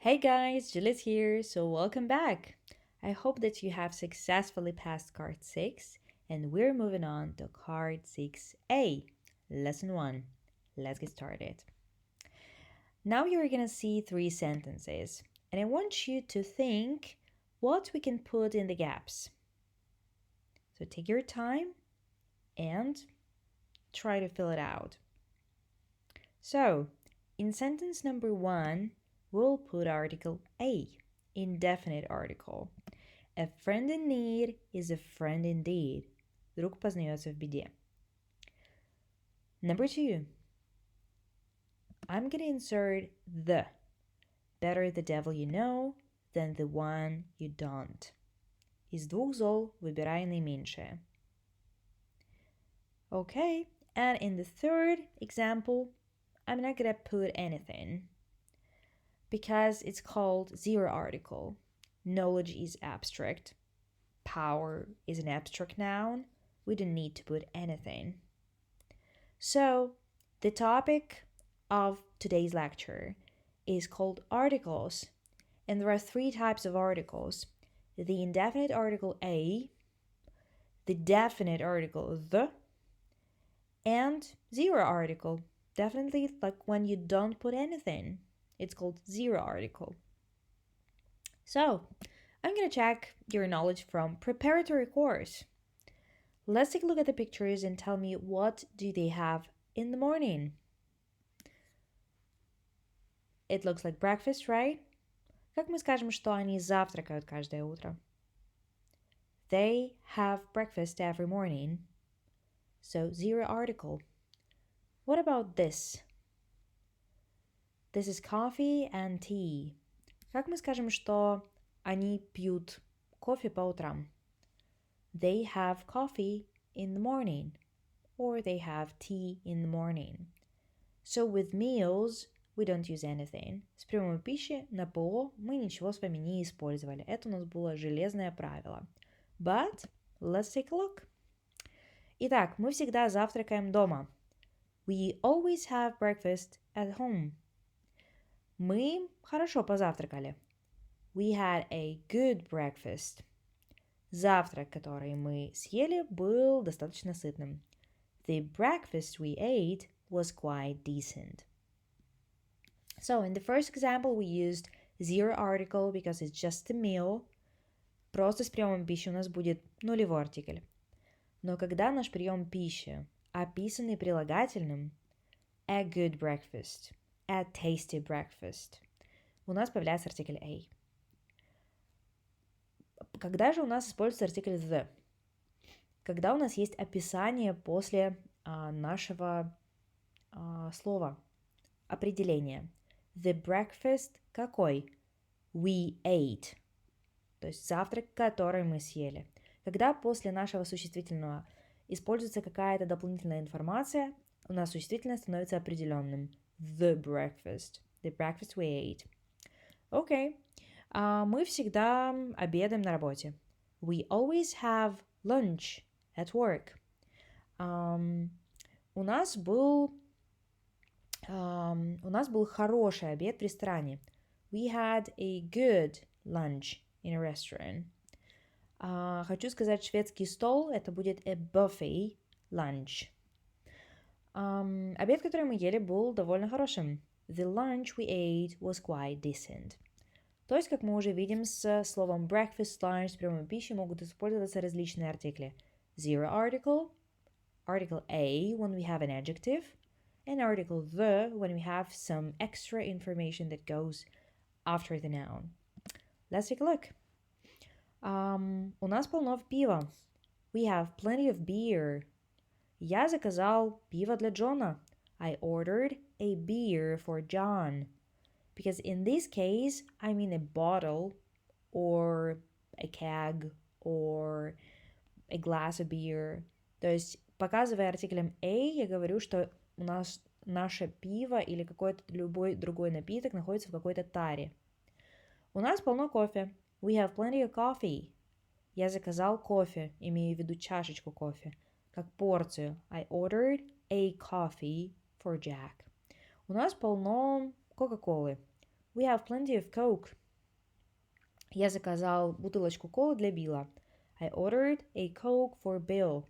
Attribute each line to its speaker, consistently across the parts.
Speaker 1: Hey guys, Juliet here, so welcome back. I hope that you have successfully passed card 6 and we're moving on to card 6A, lesson 1. Let's get started. Now you're gonna see 3 sentences and I want you to think what we can put in the gaps. So take your time and try to fill it out. So, in sentence number 1, we'll put article A, indefinite article. A friend in need is a friend indeed. Друг познается в беде. Number 2, I'm gonna insert the. Better the devil you know than the one you don't. Из двух зол выбирай наименьшее. Okay, and in the third example, I'm not gonna put anything because it's called zero article. Knowledge is abstract. Power is an abstract noun. We don't need to put anything. So, the topic of today's lecture is called articles, and there are 3 types of articles: the indefinite article a, the definite article the, and zero article. Definitely like when you don't put anything. It's called zero article. So, I'm gonna check your knowledge from preparatory course. Let's take a look at the pictures and tell me what do they have in the morning. It looks like breakfast, right? Как мы скажем, что они завтракают каждое утро? They have breakfast every morning. So, zero article. What about this? This is coffee and tea. Как мы скажем, что они пьют кофе по утрам? They have coffee in the morning, or they have tea in the morning. So with meals, we don't use anything. С приемом пищи на ПО мы ничего с вами не использовали. Это у нас было железное правило. But let's take a look. Итак, мы всегда завтракаем дома. We always have breakfast at home. Мы хорошо позавтракали. We had a good breakfast. Завтрак, который мы съели, был достаточно сытным. The breakfast we ate was quite decent. So, in the first example, we used zero article because it's just a meal. Просто с приемом пищи у нас будет нулевой артикль. Но когда наш прием пищи описанный прилагательным a good breakfast, a tasty breakfast, у нас появляется артикль a. Когда же у нас используется артикль the? Когда у нас есть описание после нашего слова, определения. The breakfast какой? We ate. То есть завтрак, который мы съели. Когда после нашего существительного используется какая-то дополнительная информация, у нас существительное становится определенным. The breakfast. The breakfast we ate. Окей. Мы всегда обедаем на работе. We always have lunch at work. У нас был хороший обед в ресторане. We had a good lunch in a restaurant. Хочу сказать, шведский стол это будет a buffet lunch. Обед, который мы ели, был довольно хорошим. The lunch we ate was quite decent. То есть, как мы уже видим, с словом breakfast, lunch, с приемом пищи могут использоваться различные артикли. Zero article, article a when we have an adjective, and article the when we have some extra information that goes after the noun. Let's take a look. У нас полно пива. We have plenty of beer. Я заказал пиво для Джона. I ordered a beer for John. Because in this case, I mean a bottle or a keg or a glass of beer. То есть, показывая артиклем a, я говорю, что у нас наше пиво или какой-то любой другой напиток находится в какой-то таре. У нас полно кофе. We have plenty of coffee. Я заказал кофе, имею в виду чашечку кофе, как порцию. I ordered a coffee for Jack. У нас полно Кока-Колы. We have plenty of Coke. Я заказал бутылочку колы для Билла. I ordered a Coke for Bill.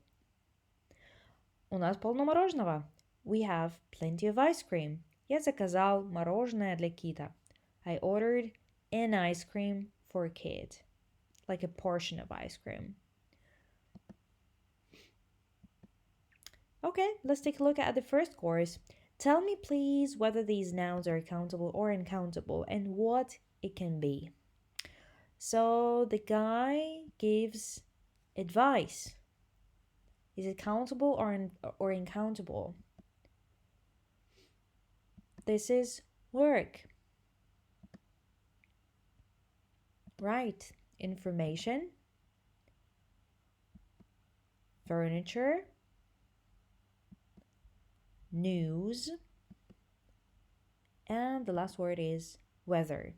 Speaker 1: У нас полно мороженого. We have plenty of ice cream. Я заказал мороженое для Кита. I ordered an ice cream for a kid. Like a portion of ice cream. Okay, let's take a look at the first course. Tell me please whether these nouns are countable or uncountable and what it can be. So the guy gives advice. Is it countable or uncountable? This is work. Right. Information. Furniture. News. And the last word is weather.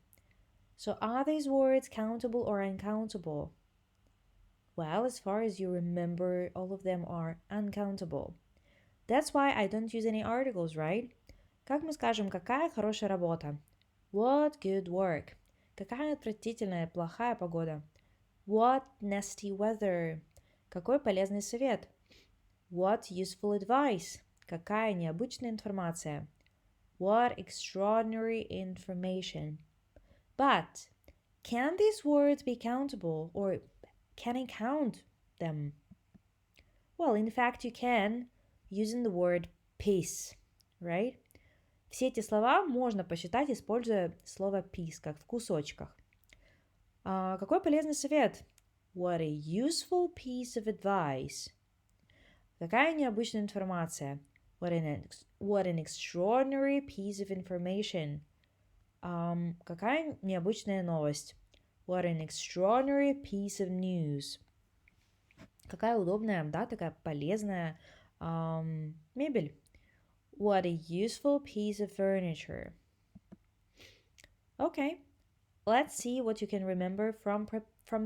Speaker 1: So are these words countable or uncountable? Well, as far as you remember, all of them are uncountable. That's why I don't use any articles, right? Как мы скажем, какая хорошая работа? What good work? Какая отвратительная, плохая погода? What nasty weather? Какой полезный совет? What useful advice? Какая необычная информация? What extraordinary information? But can these words be countable, or can I count them? Well, in fact, you can, using the word piece, right? Все эти слова можно посчитать, используя слово piece, как в кусочках. Какой полезный совет? What a useful piece of advice. Какая необычная информация? What an extraordinary piece of information. Какая необычная новость? What an extraordinary piece of news. Какая удобная, да, такая полезная мебель. What a useful piece of furniture. Okay, let's see what you can remember from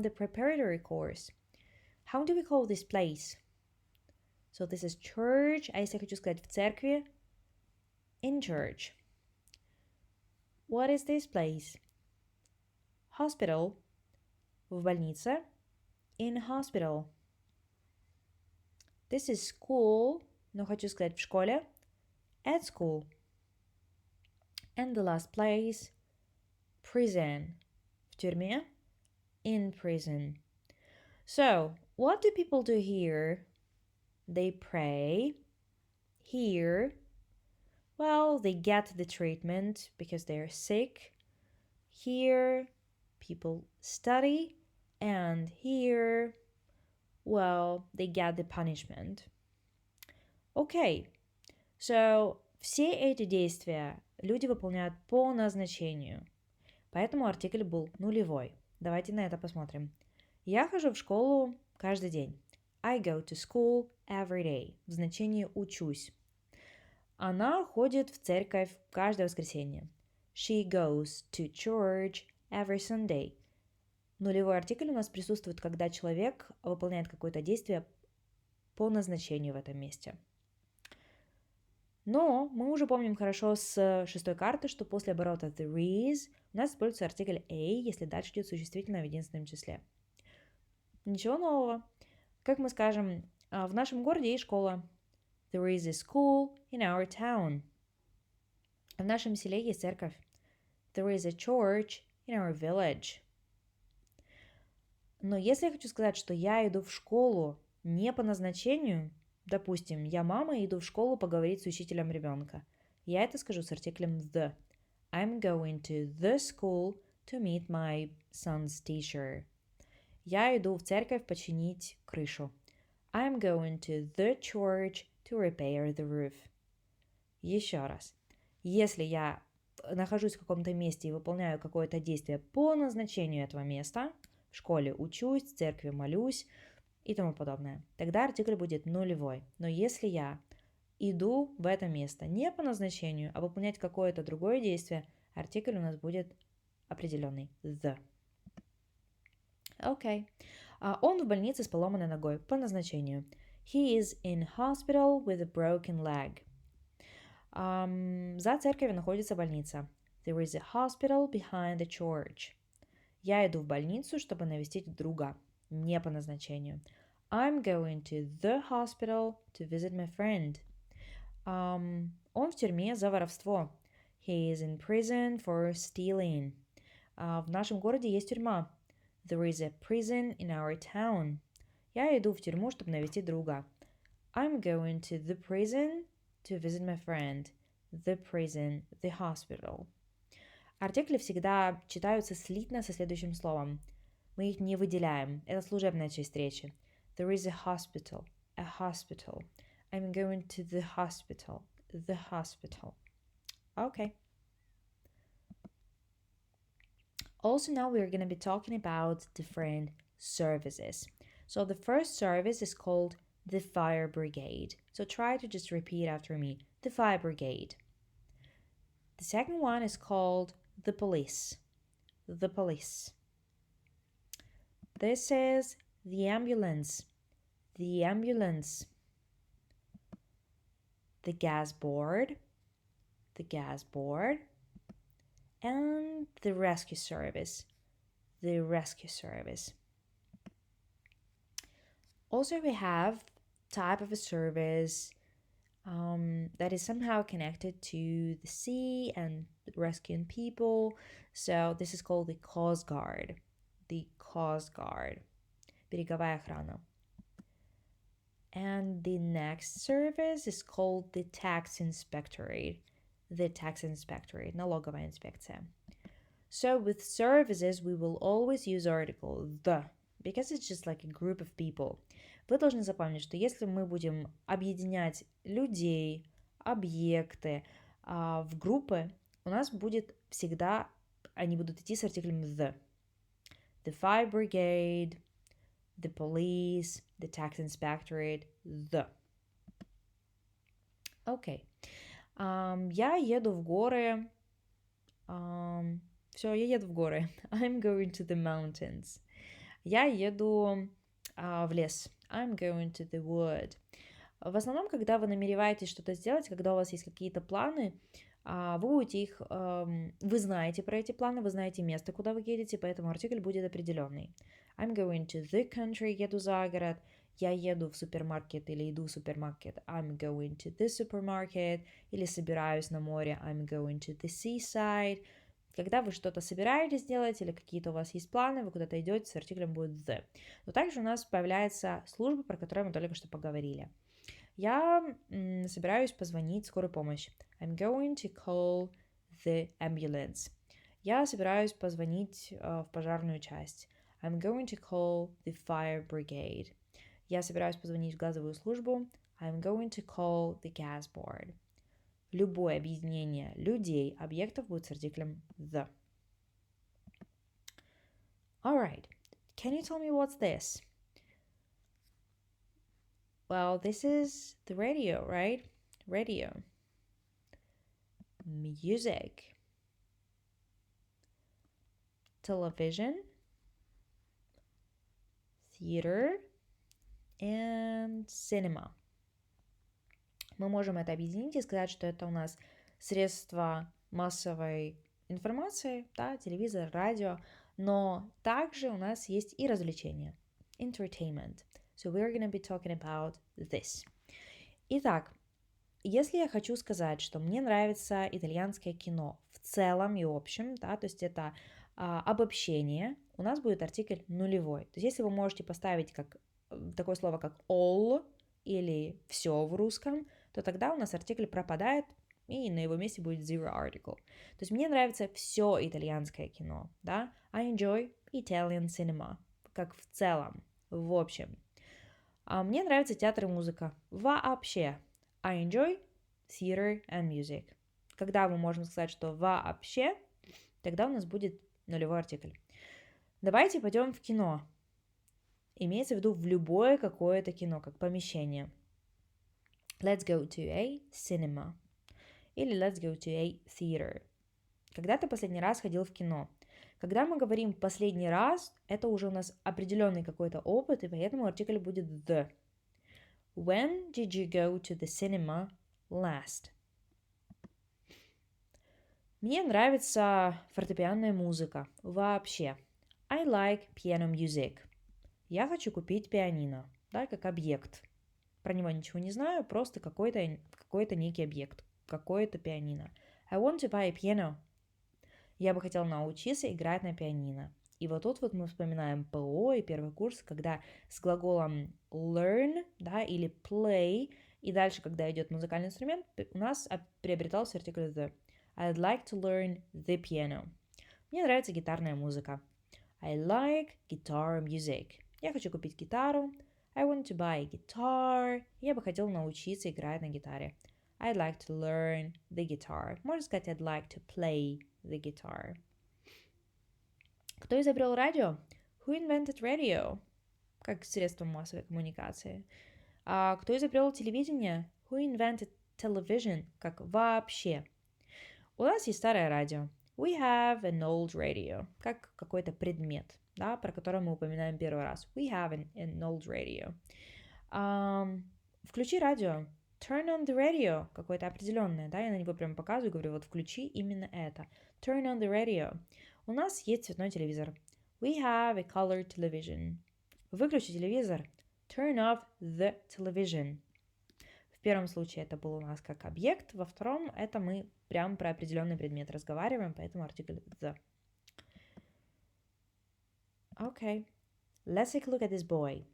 Speaker 1: the preparatory course. How do we call this place? So this is church. А если я хочу сказать в церкви? In church. What is this place? Hospital. В больнице. In hospital. This is school. Но хочу сказать в школе. At school. And the last place. Prison. В тюрьме. In prison. So, what do people do here? They pray. Here. Well, they get the treatment because they're sick. Here, people study. And here, well, they get the punishment. Okay, so все эти действия люди выполняют по назначению. Поэтому артикль был нулевой. Давайте на это посмотрим. Я хожу в школу каждый день. I go to school every day. В значении учусь. Она ходит в церковь каждое воскресенье. She goes to church every Sunday. Нулевой артикль у нас присутствует, когда человек выполняет какое-то действие по назначению в этом месте. Но мы уже помним хорошо с шестой карты, что после оборота there is у нас используется артикль a, если дальше идет существительное в единственном числе. Ничего нового. Как мы скажем, в нашем городе есть школа. There is a school in our town. В нашем селе есть церковь. There is a church in our village. Но если я хочу сказать, что я иду в школу не по назначению, допустим, я мама и иду в школу поговорить с учителем ребенка, я это скажу с артиклем the. I'm going to the school to meet my son's teacher. Я иду в церковь починить крышу. I'm going to the church to repair the roof. Еще раз. Если я нахожусь в каком-то месте и выполняю какое-то действие по назначению этого места, в школе учусь, в церкви молюсь и тому подобное, тогда артикль будет нулевой. Но если я иду в это место не по назначению, а выполнять какое-то другое действие, артикль у нас будет определенный the. Окей. Он в больнице с поломанной ногой по назначению. He is in hospital with a broken leg. За церковью находится больница. There is a hospital behind the church. Я иду в больницу, чтобы навестить друга. Не по назначению. I'm going to the hospital to visit my friend. Он в тюрьме за воровство. He is in prison for stealing. В нашем городе есть тюрьма. There is a prison in our town. Я иду в тюрьму, чтобы навестить друга. I'm going to the prison to visit my friend. The prison, the hospital. Артикли всегда читаются слитно со следующим словом. Мы их не выделяем. Это служебная часть речи. There is a hospital. A hospital. I'm going to the hospital. The hospital. Okay. Also, now we're going to be talking about different services. So the first service is called the fire brigade. So try to just repeat after me. The fire brigade. The second one is called the police. The police. This is the ambulance. The ambulance. The gas board. The gas board. And the rescue service. The rescue service. Also, we have type of a service that is somehow connected to the sea and rescuing people. So this is called the Coast Guard. The Coast Guard. Береговая охрана. And the next service is called the Tax Inspectorate. The Tax Inspectorate. Налоговая инспекция. So with services, we will always use article the, because it's just like a group of people. Вы должны запомнить, что если мы будем объединять людей, объекты в группы, у нас будет всегда, они будут идти с артиклем the. The fire brigade, the police, the tax inspectorate, the. Окей. Я еду в горы. Все, я еду в горы. I'm going to the mountains. Я еду в лес. I'm going to the wood. В основном, когда вы намереваетесь что-то сделать, когда у вас есть какие-то планы, вы будете их, вы знаете про эти планы, вы знаете место, куда вы едете, поэтому артикль будет определенный. I'm going to the country, еду за город. Я еду в супермаркет или иду в супермаркет. I'm going to the supermarket. Или собираюсь на море. I'm going to the seaside. Когда вы что-то собираетесь делать или какие-то у вас есть планы, вы куда-то идете, с артиклем будет the. Но также у нас появляется служба, про которую мы только что поговорили. Я собираюсь позвонить в скорую помощь. I'm going to call the ambulance. Я собираюсь позвонить в пожарную часть. I'm going to call the fire brigade. Я собираюсь позвонить в газовую службу. I'm going to call the gas board. Любое объединение людей, объектов будет с артиклем the. Alright, can you tell me what's this? Well, this is the radio, right? Radio. Music. Television. Theater. And cinema. Мы можем это объединить и сказать, что это у нас средства массовой информации, да, телевизор, радио, но также у нас есть и развлечения. Entertainment. So we're going to be talking about this. Итак, если я хочу сказать, что мне нравится итальянское кино в целом и общем, да, то есть это обобщение, у нас будет артикль нулевой. То есть если вы можете поставить как такое слово, как all или все в русском, то тогда у нас артикль пропадает, и на его месте будет zero article. То есть мне нравится все итальянское кино, да? I enjoy Italian cinema, как в целом, в общем. А мне нравится театр и музыка. Вообще. I enjoy theater and music. Когда мы можем сказать, что вообще, тогда у нас будет нулевой артикль. Давайте пойдем в кино. Имеется в виду в любое какое-то кино, как помещение. Let's go to a cinema. Или let's go to a theater. Когда ты последний раз ходил в кино? Когда мы говорим последний раз, это уже у нас определенный какой-то опыт, и поэтому артикль будет the. When did you go to the cinema last? Мне нравится фортепианная музыка. Вообще. I like piano music. Я хочу купить пианино. Да, как объект. Про него ничего не знаю, просто какой-то некий объект. Какое-то пианино. I want to buy a piano. Я бы хотела научиться играть на пианино. И вот тут вот мы вспоминаем ПО и первый курс, когда с глаголом learn, да, или play, и дальше, когда идет музыкальный инструмент, у нас приобретался артикль the. I'd like to learn the piano. Мне нравится гитарная музыка. I like guitar music. Я хочу купить гитару. I want to buy a guitar. Я бы хотела научиться играть на гитаре. I'd like to learn the guitar. Можно сказать I'd like to play the guitar. Кто изобрел радио? Who invented radio? Как средство массовой коммуникации. А кто изобрел телевидение? Who invented television? Как вообще. У нас есть старое радио. We have an old radio. Как какой-то предмет, да, про который мы упоминаем первый раз. We have an old radio. Включи радио. Turn on the radio. Какое-то определенное, да, я на него прям показываю, говорю, вот включи именно это. Turn on the radio. У нас есть цветной телевизор. We have a color television. Выключи телевизор. Turn off the television. В первом случае это был у нас как объект, во втором это мы прям про определенный предмет разговариваем, поэтому артикль the. Okay, let's take a look at this boy.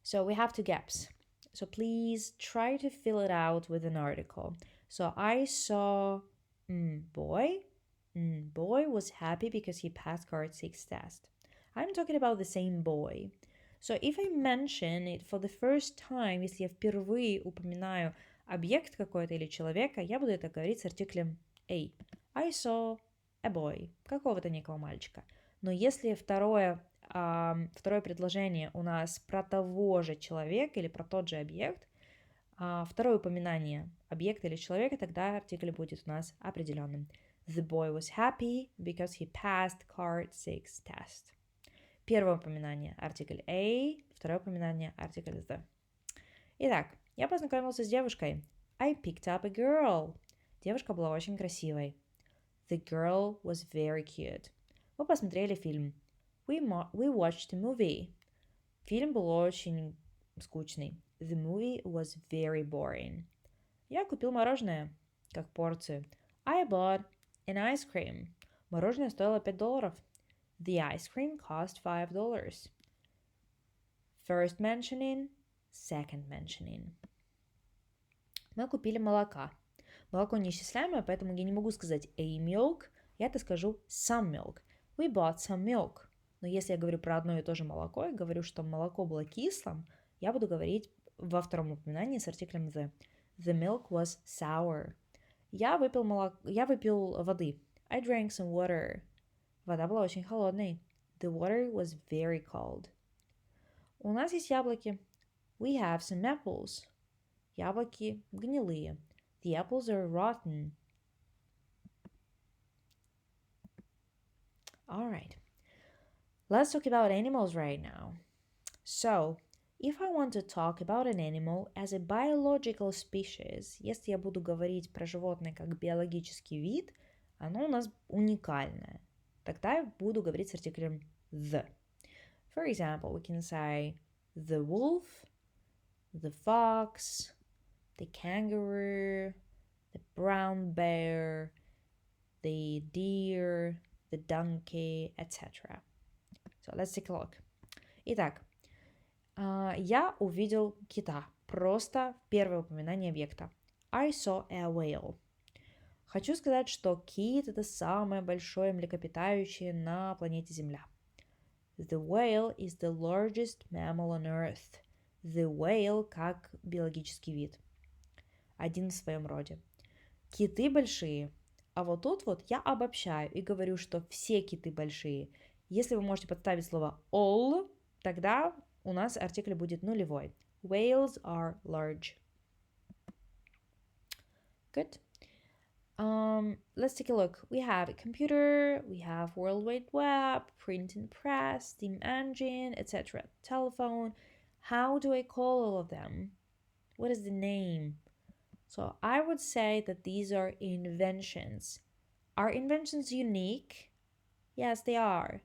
Speaker 1: So we have two gaps. So please try to fill it out with an article. So I saw boy. Boy was happy because he passed card 6 test. I'm talking about the same boy. So if I mention it for the first time, если я впервые упоминаю объект какой-то или человека, я буду это говорить с артиклем a. I saw a boy. Какого-то некого мальчика. Но если второе предложение у нас про того же человека или про тот же объект, второе упоминание объекта или человека, тогда артикль будет у нас определенным. The boy was happy because he passed card 6 test. Первое упоминание артикль a, второе упоминание артикль the. Итак, я познакомился с девушкой. I picked up a girl. Девушка была очень красивой. The girl was very cute. Мы посмотрели фильм. We watched a movie. Фильм был очень скучный. The movie was very boring. Я купил мороженое, как порцию. I bought an ice cream. Мороженое стоило $5. The ice cream cost $5. First mentioning, second mentioning. Мы купили молока. Молоко неисчисляемое, поэтому я не могу сказать a milk, я это скажу some milk. We bought some milk. Но если я говорю про одно и то же молоко, и говорю, что молоко было кислым, я буду говорить во втором упоминании с артиклем the. The milk was sour. Я выпил воды. I drank some water. Вода была очень холодной. The water was very cold. У нас есть яблоки. We have some apples. Яблоки гнилые. The apples are rotten. Alright. Let's talk about animals right now. So, if I want to talk about an animal as a biological species, если я буду говорить про животное как биологический вид, оно у нас уникальное. Тогда я буду говорить с артиклем the. For example, we can say the wolf, the fox, the kangaroo, the brown bear, the deer, the donkey, etc. So let's take a look. Итак, я увидел кита. Просто первое упоминание объекта. I saw a whale. Хочу сказать, что кит – это самое большое млекопитающее на планете Земля. The whale is the largest mammal on Earth. The whale как биологический вид. Один в своем роде. Киты большие. А вот тут вот я обобщаю и говорю, что все киты большие. Если вы можете подставить слово all, тогда у нас артикль будет нулевой. Whales are large. Good. Let's take a look. We have a computer, we have World Wide Web, printing press, steam engine, etc. Telephone. How do I call all of them? What is the name? So I would say that these are inventions. Are inventions unique? Yes, they are.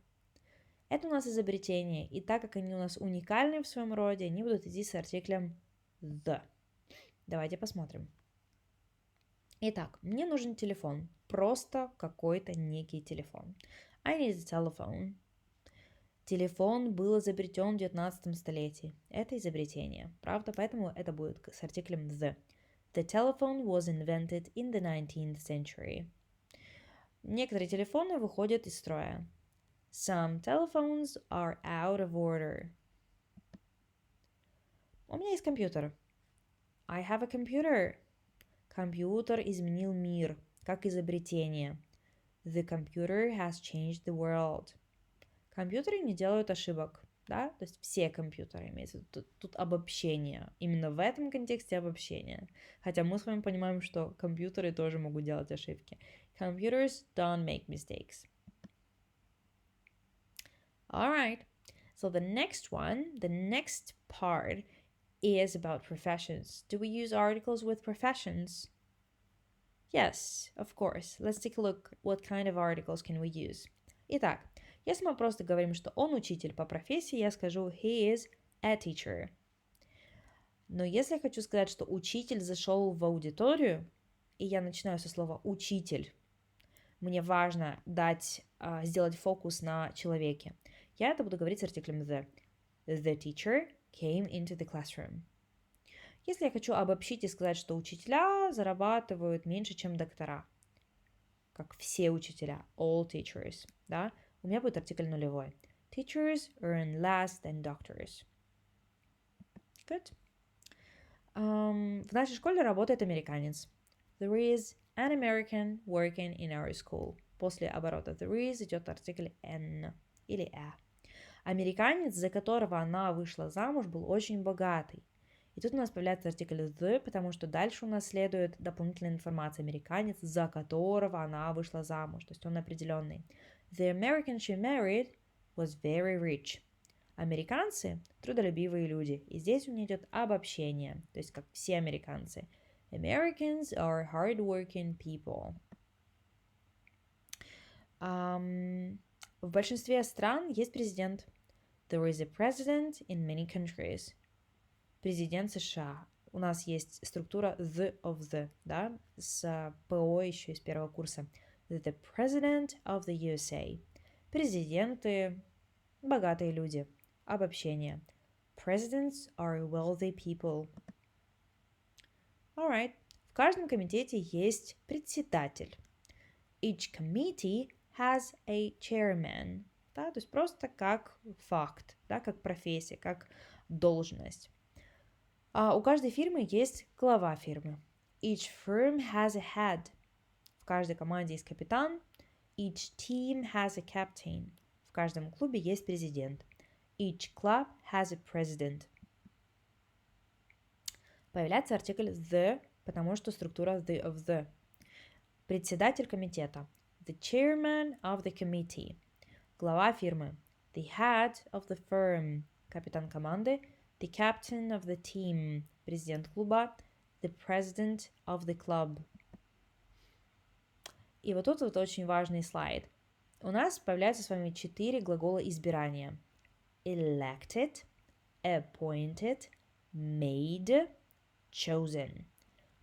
Speaker 1: Это у нас изобретение, и так как они у нас уникальны в своем роде, они будут идти с артиклем the. Давайте посмотрим. Итак, мне нужен телефон. Просто какой-то некий телефон. I need a telephone. Телефон был изобретен в 19 столетии. Это изобретение, правда? Поэтому это будет с артиклем the. The telephone was invented in the 19th century. Некоторые телефоны выходят из строя. Some telephones are out of order. У меня есть компьютер. I have a computer. Компьютер изменил мир, как изобретение. The computer has changed the world. Компьютеры не делают ошибок, да? То есть все компьютеры имеются. Тут обобщение. Именно в этом контексте обобщение. Хотя мы с вами понимаем, что компьютеры тоже могут делать ошибки. Computers don't make mistakes. Alright, so the next part is about professions. Do we use articles with professions? Yes, of course. Let's take a look what kind of articles can we use. Итак, если мы просто говорим, что он учитель по профессии, я скажу he is a teacher. Но если я хочу сказать, что учитель зашел в аудиторию, и я начинаю со слова учитель, мне важно сделать фокус на человеке. Я это буду говорить с артиклем the. The teacher came into the classroom. Если я хочу обобщить и сказать, что учителя зарабатывают меньше, чем доктора, как все учителя, all teachers, да, у меня будет артикль нулевой. Teachers earn less than doctors. Good. В нашей школе работает американец. There is an American working in our school. После оборота there is идет артикль an или a. Американец, за которого она вышла замуж, был очень богатый. И тут у нас появляется артикль the, потому что дальше у нас следует дополнительная информация. Американец, за которого она вышла замуж. То есть он определенный. The American she married was very rich. Американцы – трудолюбивые люди. И здесь у меня идет обобщение. То есть как все американцы. Americans are hardworking people. В большинстве стран есть президент. There is a president in many countries. Президент США. У нас есть структура the of the, да, с ПО еще из первого курса. The president of the USA. Президенты – богатые люди. Обобщение. Presidents are wealthy people. Alright. В каждом комитете есть председатель. Each committee has a chairman. Да, то есть просто как факт, да, как профессия, как должность. У каждой фирмы есть глава фирмы. Each firm has a head. В каждой команде есть капитан. Each team has a captain. В каждом клубе есть президент. Each club has a president. Появляется артикль the, потому что структура the of the. Председатель комитета. The chairman of the committee. Глава фирмы. The head of the firm. Капитан команды. The captain of the team. Президент клуба. The president of the club. И вот тут вот очень важный слайд. У нас появляются с вами 4 глагола избирания. Elected, appointed, made, chosen.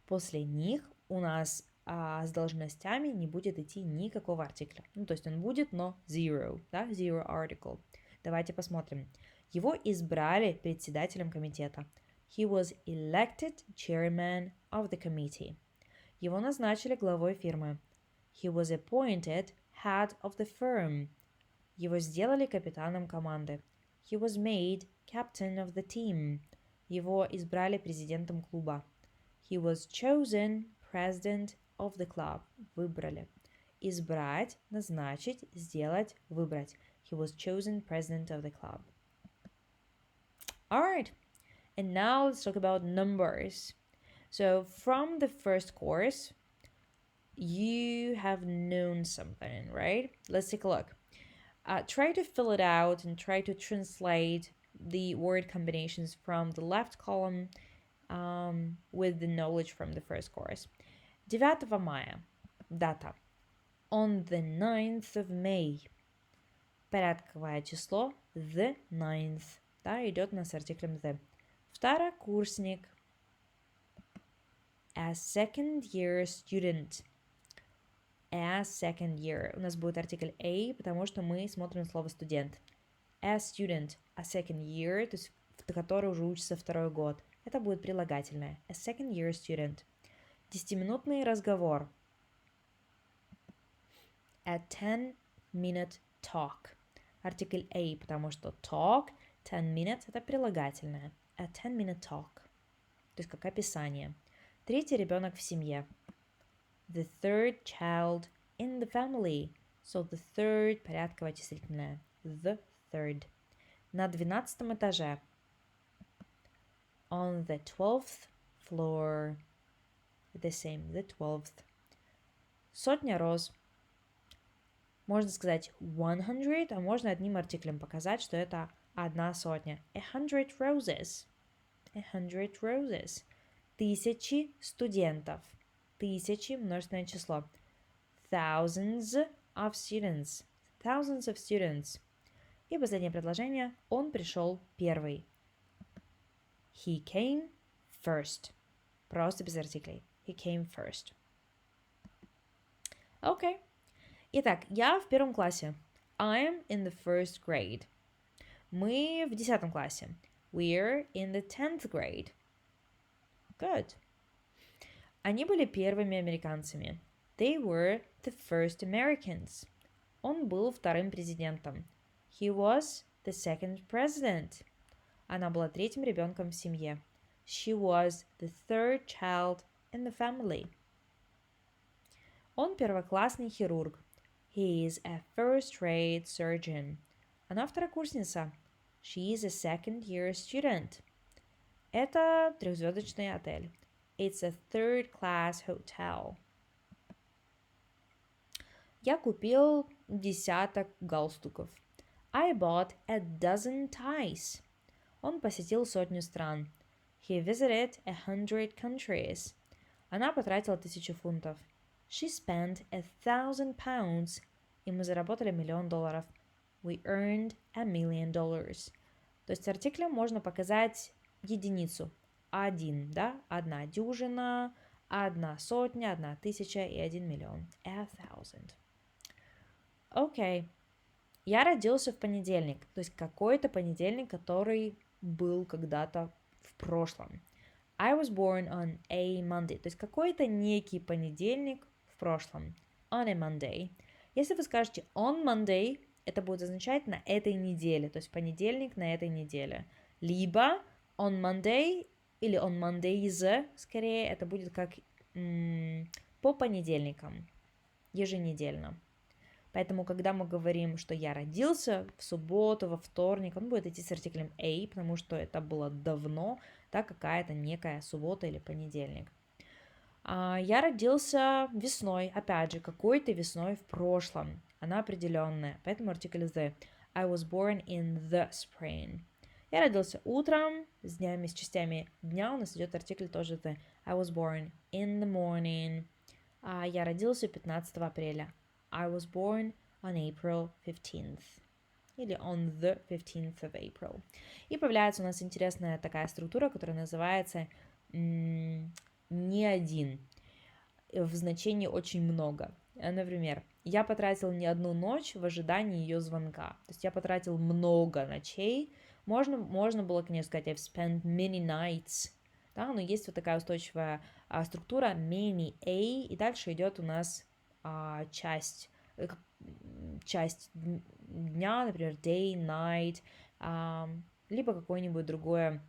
Speaker 1: После них у нас с должностями не будет идти никакого артикля. Ну, то есть он будет, но zero, да, zero article. Давайте посмотрим. Его избрали председателем комитета. He was elected chairman of the committee. Его назначили главой фирмы. He was appointed head of the firm. Его сделали капитаном команды. He was made captain of the team. Его избрали президентом клуба. He was chosen president of the club. Выбрали. Избрать, назначить, сделать, выбрать. He was chosen president of the club. Alright, and now let's talk about numbers. So from the first course, you have known something, right? Let's take a look. Try to fill it out and try to translate the word combinations from the left column with the knowledge from the first course. 9 мая. Дата. On the 9th of May. Порядковое число the 9th. Да, идет у нас с артиклем the. Второкурсник. A second year student. A second year. У нас будет артикль a, потому что мы смотрим слово студент. A student. A second year, то есть который уже учится второй год. Это будет прилагательное. A second year student. 10-минутный разговор. A 10-minute talk. Артикль a, потому что talk, 10 minutes, это прилагательное. A 10-minute talk. То есть как описание. 3-й ребенок в семье. The third child in the family. So the third, порядковое числительное. The third. На 12-м этаже. On the 12th floor. The same, the 12th. 100 роз. Можно сказать 100, а можно одним артиклем показать, что это 100. 100 roses. 100 roses. 1000 студентов. 1000 множественное число. Thousands of students. Thousands of students. И последнее предложение. Он пришел первый. He came first. Просто без артиклей. He came first. Окей. Итак, я в 1 классе. I'm in the first grade. Мы в 10 классе. We're in the 10th grade. Good. Они были первыми американцами. They were the first Americans. Он был вторым президентом. He was the second president. Она была третьим ребенком в семье. She was the third child in the family. Он первоклассный хирург. He is a first-rate surgeon. Она второкурсница. She is a second-year student. Это трехзвездочный отель. It's a third-class hotel. Я купил десяток галстуков. I bought a dozen ties. Он посетил 100 стран. He visited 100 countries. Она потратила 1000 фунтов. She spent 1000 pounds. И мы заработали $1 million. We earned $1 million. То есть артиклем можно показать единицу. Один, да? 1 дюжина, 1 сотня, 1000 и 1 миллион. 1000. Окей. Я родился в понедельник. То есть какой-то понедельник, который был когда-то в прошлом. I was born on a Monday. То есть какой-то некий понедельник в прошлом. On a Monday. Если вы скажете on Monday, это будет означать на этой неделе. То есть понедельник на этой неделе. Либо on Monday или on Mondays, скорее, это будет как по понедельникам. Еженедельно. Поэтому, когда мы говорим, что я родился в субботу, во вторник, он будет идти с артиклем a, потому что это было давно, да, какая-то некая суббота или понедельник. Я родился весной, опять же, какой-то весной в прошлом. Она определенная, поэтому артикль the. I was born in the spring. Я родился утром, с днями, с частями дня у нас идет артикль тоже the. I was born in the morning. Я родился 15 апреля. I was born on April 15th. Или on the 15th of April. И появляется у нас интересная такая структура, которая называется не один. В значении очень много. Например, я потратил не одну ночь в ожидании ее звонка. То есть я потратил много ночей. Можно было, конечно, сказать I've spent many nights. Да, но есть вот такая устойчивая структура many a, и дальше идет у нас часть дня, например, day, night, либо какое-нибудь другое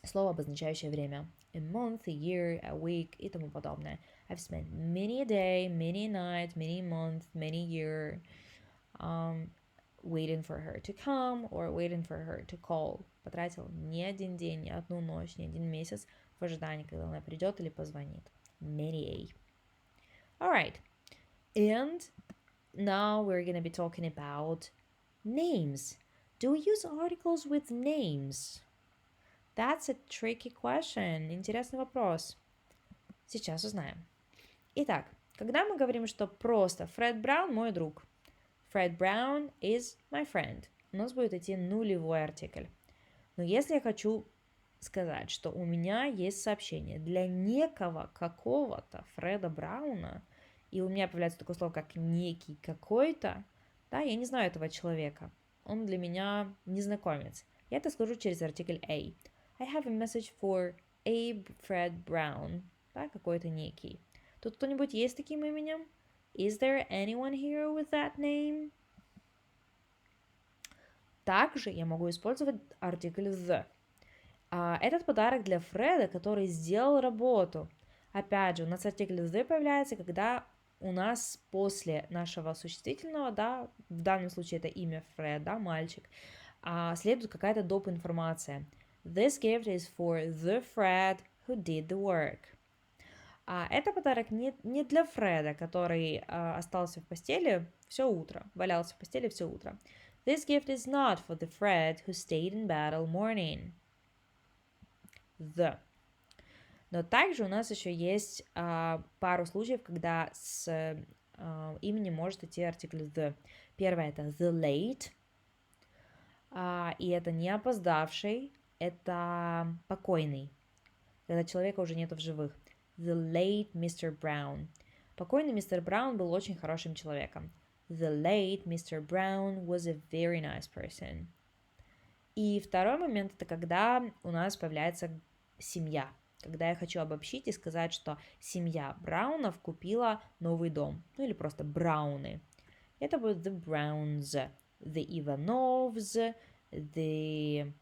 Speaker 1: слово, обозначающее время. A month, a year, a week и тому подобное. I've spent many a day, many a night, many a month, many a year waiting for her to come or waiting for her to call. Потратил не один день, не одну ночь, не один месяц в ожидании, когда она придет или позвонит. Many a. Alright. And now we're going to be talking about names. Do we use articles with names? That's a tricky question. Интересный вопрос. Сейчас узнаем. Итак, когда мы говорим, что просто Фред Браун мой друг, Fred Brown is my friend, у нас будет идти нулевой артикль. Но если я хочу сказать, что у меня есть сообщение для некого какого-то Фреда Брауна, и у меня появляется такое слово, как некий какой-то, да, я не знаю этого человека, он для меня незнакомец. Я это скажу через артикль A. I have a message for Abe Fred Brown, да, какой-то некий. Тут кто-нибудь есть таким именем? Is there anyone here with that name? Также я могу использовать артикль the. Этот подарок для Фреда, который сделал работу. Опять же, у нас артикль the появляется, когда у нас после нашего существительного, да, в данном случае это имя Фред, да, мальчик, следует какая-то доп. Информация. This gift is for the Fred who did the work. Это подарок не для Фреда, который остался в постели все утро, валялся в постели все утро. This gift is not for the Fred who stayed in bed all morning. The. Но также у нас еще есть пару случаев, когда с именем может идти артикль the. Первое это the late, и это не опоздавший, это покойный, когда человека уже нету в живых. The late Mr. Brown. Покойный мистер Браун был очень хорошим человеком. The late Mr. Brown was a very nice person. И второй момент это когда у нас появляется семья. Когда я хочу обобщить и сказать, что семья Браунов купила новый дом. Ну или просто Брауны. Это будет the Browns, the Ivanovs, the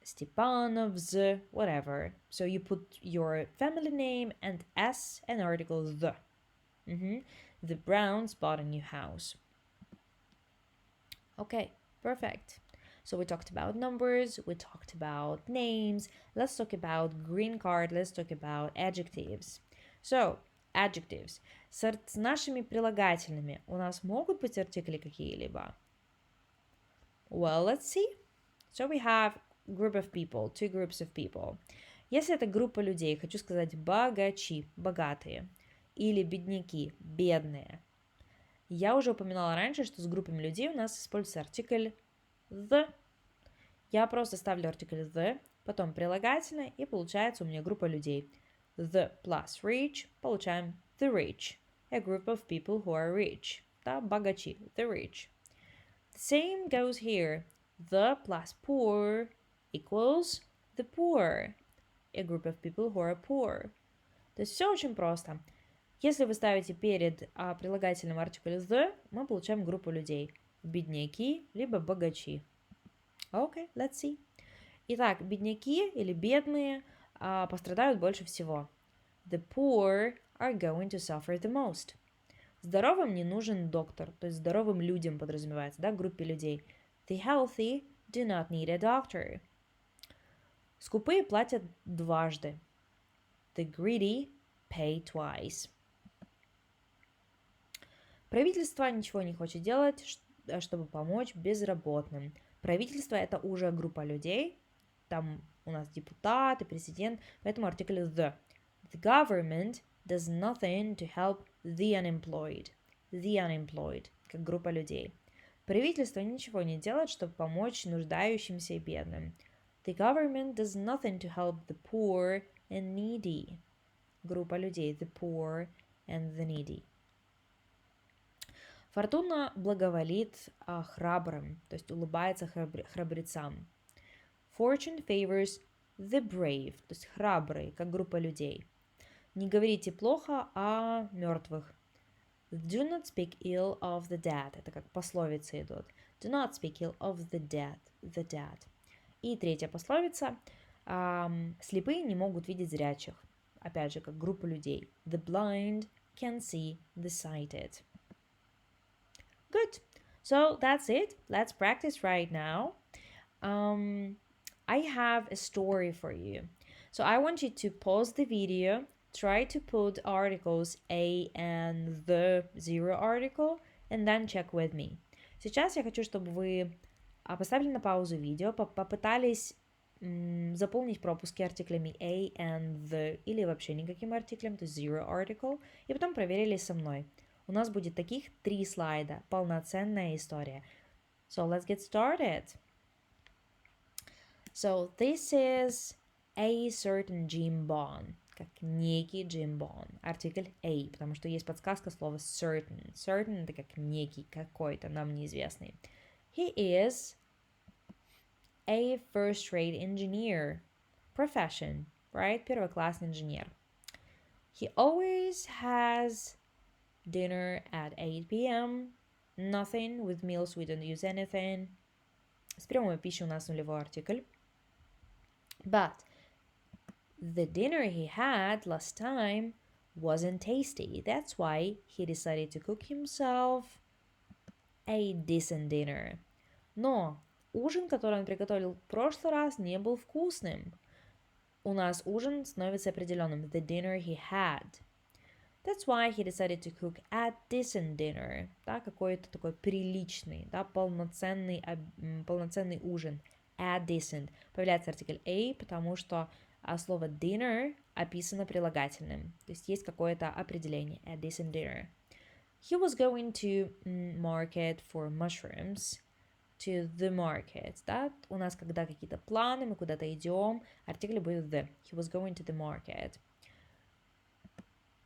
Speaker 1: Stepanovs, whatever. So you put your family name and S and article the. The Browns bought a new house. Okay, perfect. So we talked about numbers, we talked about names. Let's talk about green card, let's talk about adjectives. So, adjectives. С нашими прилагательными у нас могут быть артикли какие-либо? Well, let's see. So we have group of people, two groups of people. Если это группа людей, хочу сказать богачи, богатые, или бедняки, бедные. Я уже упоминала раньше, что с группами людей у нас используется артикль the. Я просто ставлю артикль the, потом прилагательное, и получается у меня группа людей. The plus rich, получаем the rich. A group of people who are rich. Да, богачи, the rich. The same goes here. The plus poor equals the poor. A group of people who are poor. То есть все очень просто. Если вы ставите перед прилагательным артикль the, мы получаем группу людей. Бедняки, либо богачи. Okay, let's see. Итак, бедняки или бедные пострадают больше всего. The poor are going to suffer the most. Здоровым не нужен доктор, то есть здоровым людям подразумевается, да, группе людей. The healthy do not need a doctor. Скупые платят дважды. The greedy pay twice. Правительство ничего не хочет делать, чтобы помочь безработным. Правительство это уже группа людей. Там у нас депутат и президент, поэтому артикль the. The government does nothing to help the unemployed. The unemployed, как группа людей. Правительство ничего не делает, чтобы помочь нуждающимся и бедным. The government does nothing to help the poor and needy. Группа людей, the poor and the needy. Фортуна благоволит храбрым, то есть улыбается храбрецам. Fortune favors the brave, то есть храбрые, как группа людей. Не говорите плохо о мертвых. Do not speak ill of the dead. Это как пословицы идут. Do not speak ill of the dead. The dead. И третья пословица. Слепые не могут видеть зрячих. Опять же, как группа людей. The blind can see the sighted. Good. So that's it. Let's practice right now. I have a story for you. So I want you to pause the video. Try to put articles a and the zero article, and then check with me. Сейчас я хочу, чтобы вы поставили на паузу видео, попытались заполнить пропуски артиклями a and the или вообще никаким артиклем, то есть zero article, и потом проверили со мной. У нас будет таких 3 слайда, полноценная история. So let's get started. So this is a certain Jim Bond, как некий Jim Bond, артикль a, потому что есть подсказка слова certain. Certain это как некий, какой-то, нам неизвестный. He is a first-rate engineer, profession, right? Первоклассный инженер. He always has dinner at 8 p.m. Nothing. With meals we don't use anything. С приемом пищи у нас нулевой артикль. But the dinner he had last time wasn't tasty. That's why he decided to cook himself a decent dinner. Но ужин, который он приготовил в прошлый раз, не был вкусным. У нас ужин становится определенным. The dinner he had. That's why he decided to cook a decent dinner. Да, какой-то такой приличный, да, полноценный ужин. A decent. Появляется артикль a, потому что слово dinner описано прилагательным. То есть есть какое-то определение. A decent dinner. He was going to market for mushrooms. To the market, да? У нас, когда какие-то планы, мы куда-то идем, артикль будет the. He was going to the market.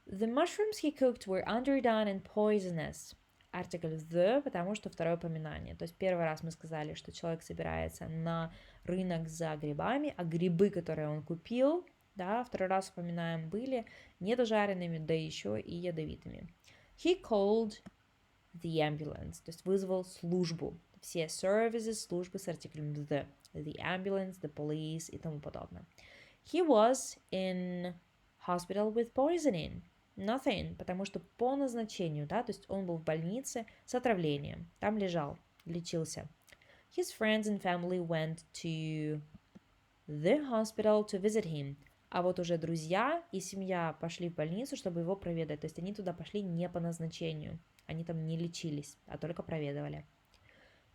Speaker 1: The mushrooms he cooked were underdone and poisonous. Артикль the, потому что второе упоминание. То есть первый раз мы сказали, что человек собирается на рынок за грибами, а грибы, которые он купил, да, второй раз упоминаем, были недожаренными, да еще и ядовитыми. He called the ambulance, то есть вызвал службу. Все services, службы с артиклем the ambulance, the police и тому подобное. He was in hospital with poisoning. Nothing, потому что по назначению, да, то есть он был в больнице с отравлением. Там лежал, лечился. His friends and family went to the hospital to visit him. А вот уже друзья и семья пошли в больницу, чтобы его проведать. То есть они туда пошли не по назначению. Они там не лечились, а только проведывали.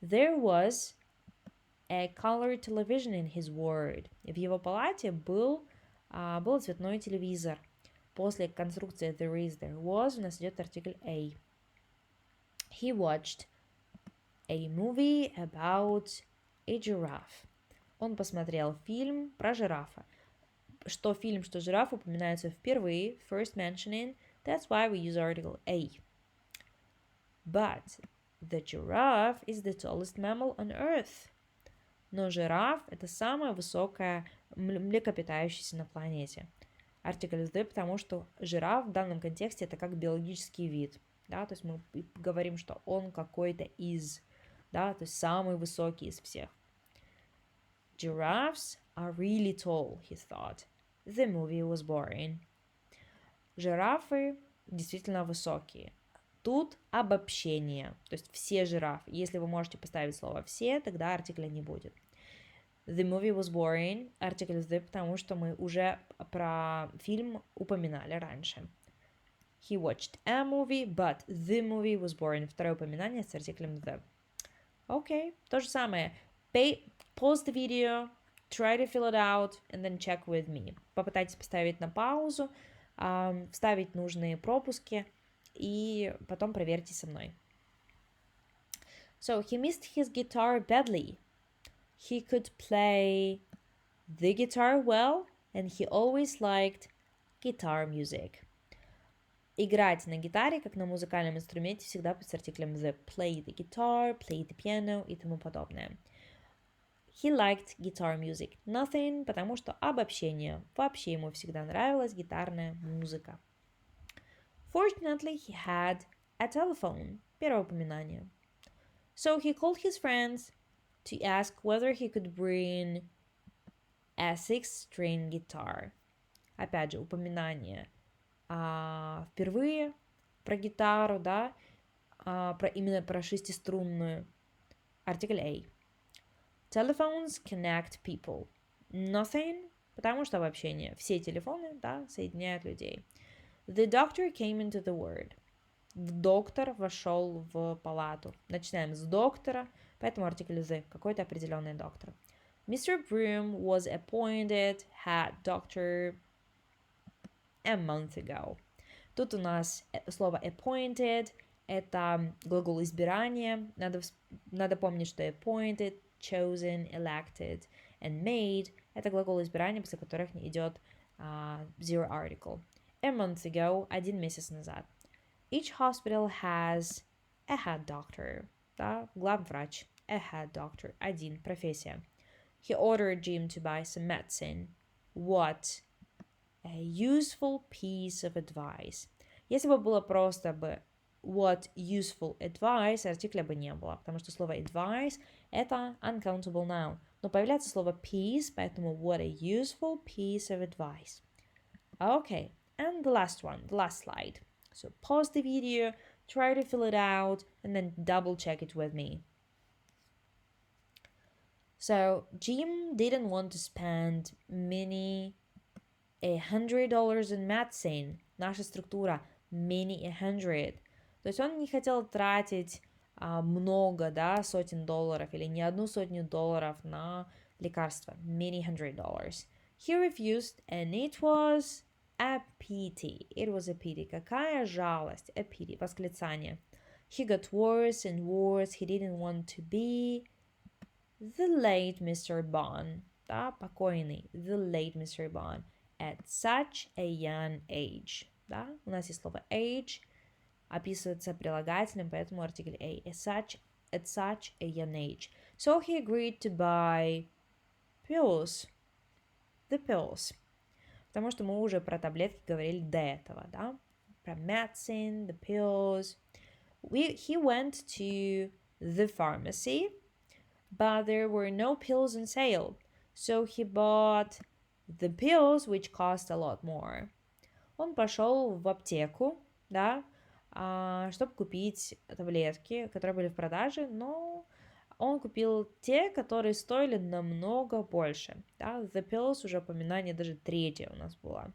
Speaker 1: There was a color television in his ward. В его палате был цветной телевизор. После конструкции there is, there was у нас идет артикль a. He watched a movie about a giraffe. Он посмотрел фильм про жирафа. Что фильм, что жираф упоминаются впервые, first mentioning, that's why we use article a. But the giraffe is the tallest mammal on earth. Но жираф – это самое высокое млекопитающееся на планете. Артикль the, потому что жираф в данном контексте это как биологический вид. Да? То есть мы говорим, что он какой-то из, да? То есть самый высокий из всех. Giraffes are really tall, he thought. The movie was boring. Жирафы действительно высокие. Тут обобщение, то есть все жирафы. Если вы можете поставить слово «все», тогда артикля не будет. The movie was boring, артикль the, потому что мы уже про фильм упоминали раньше. He watched a movie, but the movie was boring. Второе упоминание с артиклем the. Окей, то же самое. Pause the video, try to fill it out, and then check with me. Попытайтесь поставить на паузу, вставить нужные пропуски, и потом проверьте со мной. So, he missed his guitar badly. He could play the guitar well, and he always liked guitar music. Играть на гитаре, как на музыкальном инструменте, всегда с артиклем the. Play the guitar, play the piano и тому подобное. He liked guitar music. Nothing, потому что обобщение. Вообще ему всегда нравилась гитарная музыка. Fortunately, he had a telephone. Первое упоминание. So he called his friends to ask whether he could bring a 6-string guitar. Опять же, упоминание. Впервые про гитару, да, именно про шестиструнную. Артикль A. Telephones connect people. Nothing, потому что обобщение. Все телефоны, да, соединяют людей. The doctor came into the ward. Доктор вошел в палату. Начинаем с доктора, поэтому артикль the, какой-то определенный доктор. Mr. Broom was appointed head doctor a month ago. Тут у нас слово appointed – это глагол избирания. Надо помнить, что appointed, chosen, elected and made – это глагол избирания, после которых идет zero article. A month ago – 1 месяц назад. Each hospital has a head doctor. Да? Главврач. A head doctor. Один. Профессия. He ordered Jim to buy some medicine. What a useful piece of advice. Если бы было просто бы what useful advice, артикля бы не было, потому что слово advice – это uncountable noun. Но появляется слово piece, поэтому what a useful piece of advice. Okay, and the last one, the last slide. So pause the video, try to fill it out, and then double check it with me. So Jim didn't want to spend many $100 in medicine. Наша структура many 100. То есть он не хотел тратить много, да, сотен долларов или не одну сотню долларов на лекарства. Many $100. He refused, and it was a pity. It was a pity. Какая жалость. A pity. Восклицание. He got worse and worse. He didn't want to be the late Mr. Bond. Да, покойный. The late Mr. Bond. At such a young age. Да, у нас есть слово age. Описывается прилагательным, поэтому артикль a. At such a young age. So he agreed to buy pills. The pills. Потому что мы уже про таблетки говорили до этого, да? Про medicine, the pills. He went to the pharmacy, but there were no pills on sale. So he bought the pills, which cost a lot more. Он пошел в аптеку, да, чтобы купить таблетки, которые были в продаже, но он купил те, которые стоили намного больше. Да? The pills, уже упоминание, даже третье у нас было.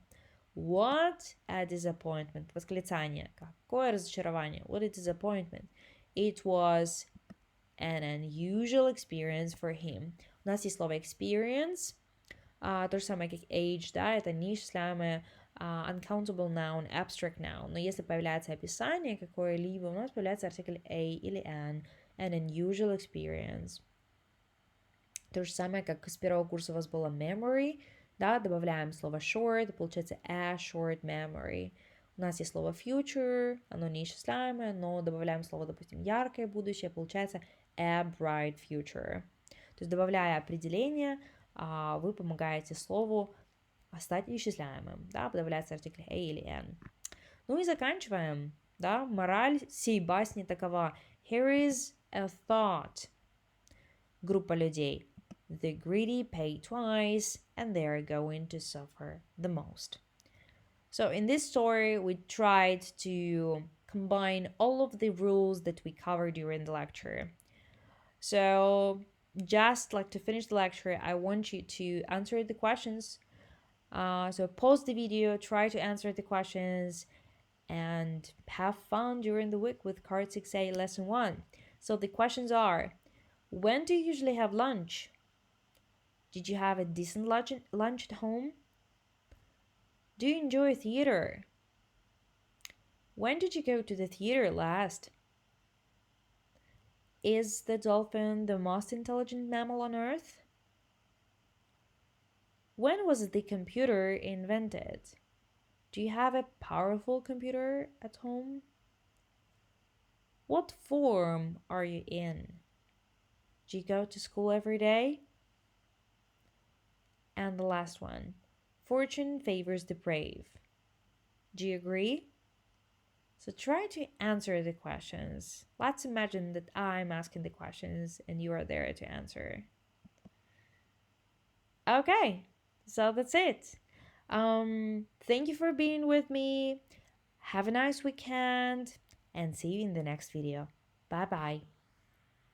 Speaker 1: What a disappointment. Восклицание. Какое разочарование. What a disappointment. It was an unusual experience for him. У нас есть слово experience, то же самое, как age, да, это неисчисляемое uncountable noun, abstract noun. Но если появляется описание какое-либо, у нас появляется артикль a или an unusual experience. То же самое, как с первого курса у вас было memory, да, добавляем слово short, получается a short memory. У нас есть слово future, оно неисчисляемое, но добавляем слово, допустим, яркое будущее, получается a bright future. То есть, добавляя определение, вы помогаете слову стать исчисляемым, да, добавляется артикль a или n. Ну и заканчиваем, да, мораль сей басни такова. Here is a thought. Группа людей. The greedy pay twice, and they are going to suffer the most. So in this story, we tried to combine all of the rules that we covered during the lecture. So just like to finish the lecture, I want you to answer the questions. So pause the video, try to answer the questions, and have fun during the week with Card 6A Lesson 1. So the questions are, when do you usually have lunch? Did you have a decent lunch at home? Do you enjoy theater? When did you go to the theater last? Is the dolphin the most intelligent mammal on Earth? When was the computer invented? Do you have a powerful computer at home? What form are you in? Do you go to school every day? And the last one, fortune favors the brave. Do you agree? So try to answer the questions. Let's imagine that I'm asking the questions and you are there to answer. Okay, so that's it. Thank you for being with me. Have a nice weekend and see you in the next video. Bye bye.